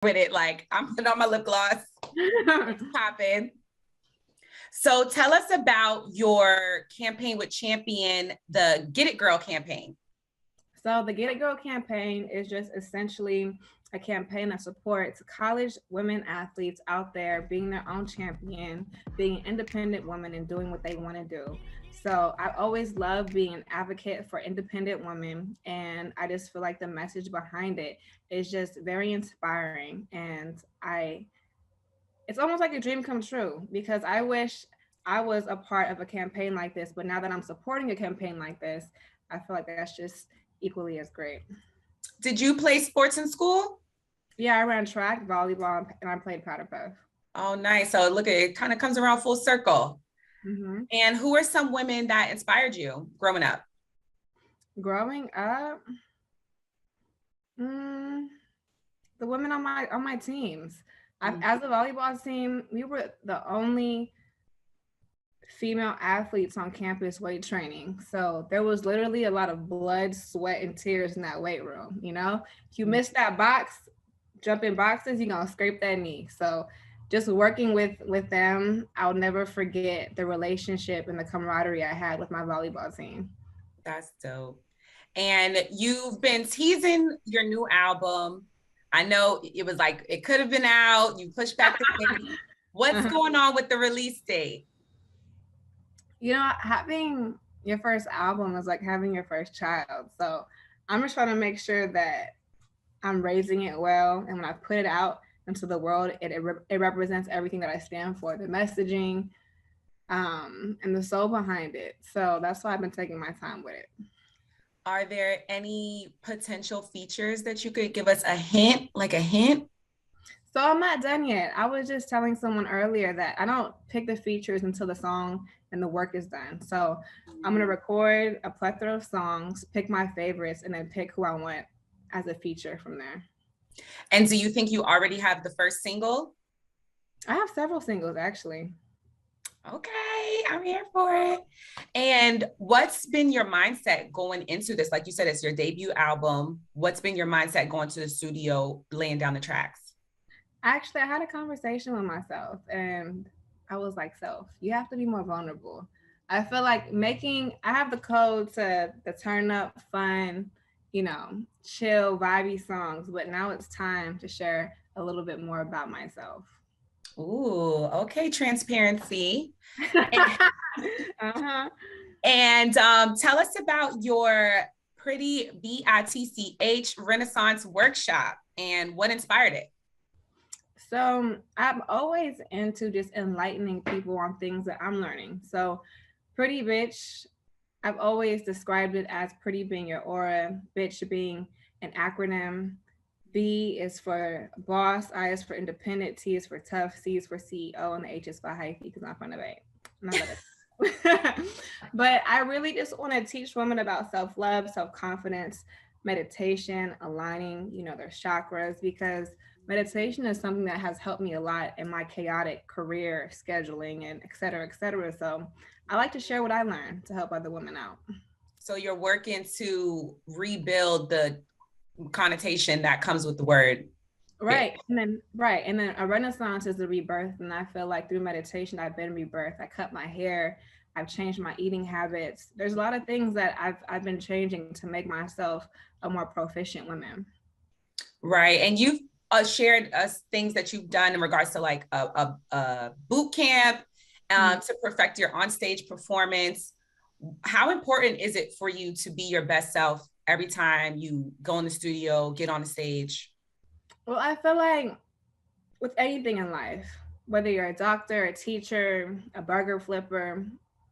with it. Like, I'm putting on my lip gloss, popping. So tell us about your campaign with Champion, the Get It Girl campaign. So the Get It Girl campaign is just essentially a campaign that supports college women athletes out there being their own champion, being independent women and doing what they want to do. So I always love being an advocate for independent women. And I just feel like the message behind it is just very inspiring. And it's almost like a dream come true because I wish I was a part of a campaign like this. But now that I'm supporting a campaign like this, I feel like that's just equally as great. Did you play sports in school? Yeah, I ran track, volleyball, and I played powder puff. Oh, nice. So look, it kind of comes around full circle. Mm-hmm. And who are some women that inspired you growing up? Growing up, the women on my teams. As a volleyball team, we were the only female athletes on campus weight training. So there was literally a lot of blood, sweat, and tears in that weight room. You know, if you miss that box, jump in boxes, you're gonna scrape that knee. So just working with them, I'll never forget the relationship and the camaraderie I had with my volleyball team. That's dope. And you've been teasing your new album. I know it was like, it could have been out. You pushed back the date. What's going on with the release date? You know, having your first album is like having your first child. So I'm just trying to make sure that I'm raising it well. And when I put it out into the world, it represents everything that I stand for, the messaging, and the soul behind it. So that's why I've been taking my time with it. Are there any potential features that you could give us a hint, like a hint? So I'm not done yet. I was just telling someone earlier that I don't pick the features until the song and the work is done. So I'm going to record a plethora of songs, pick my favorites, and then pick who I want as a feature from there. And do you think you already have the first single? I have several singles, actually. Okay, I'm here for it. And what's been your mindset going into this? Like you said, it's your debut album. What's been your mindset going to the studio, laying down the tracks? Actually, I had a conversation with myself and I was like, self, you have to be more vulnerable. I feel like I have the code to the turn up, fun, you know, chill, vibey songs, but now it's time to share a little bit more about myself. Ooh, okay, transparency. Uh-huh. And tell us about your pretty B.I.T.C.H Renaissance workshop and what inspired it. So I'm always into just enlightening people on things that I'm learning. So Pretty Bitch, I've always described it as pretty being your aura, bitch being an acronym. B is for boss, I is for independent, T is for tough, C is for CEO, and the H is for hyphy because I'm from the Bay. But I really just want to teach women about self-love, self-confidence, meditation, aligning, you know, their chakras, because meditation is something that has helped me a lot in my chaotic career scheduling and et cetera, et cetera. So I like to share what I learned to help other women out. So you're working to rebuild the connotation that comes with the word. Right. And then a renaissance is the rebirth. And I feel like through meditation, I've been rebirthed. I cut my hair. I've changed my eating habits. There's a lot of things that I've been changing to make myself a more proficient woman. Right. And you've shared things that you've done in regards to like a boot camp to perfect your onstage performance. How important is it for you to be your best self every time you go in the studio, get on the stage? Well, I feel like with anything in life, whether you're a doctor, a teacher, a burger flipper,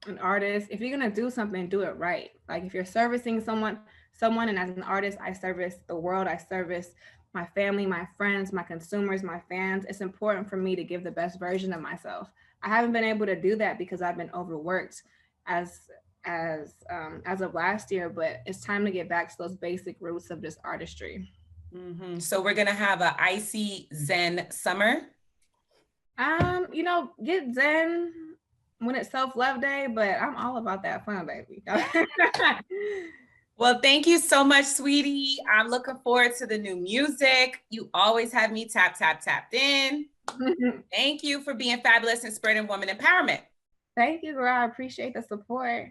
an artist, if you're gonna do something, do it right. Like if you're servicing someone, and as an artist, I service the world, I service my family, my friends, my consumers, my fans. It's important for me to give the best version of myself. I haven't been able to do that because I've been overworked as of last year, but it's time to get back to those basic roots of just artistry. Mm-hmm. So we're gonna have an icy Zen summer. You know, get Zen when it's self-love day, but I'm all about that fun, baby. Well, thank you so much, Saweetie. I'm looking forward to the new music. You always have me tapped in. Thank you for being fabulous and spreading woman empowerment. Thank you, girl. I appreciate the support.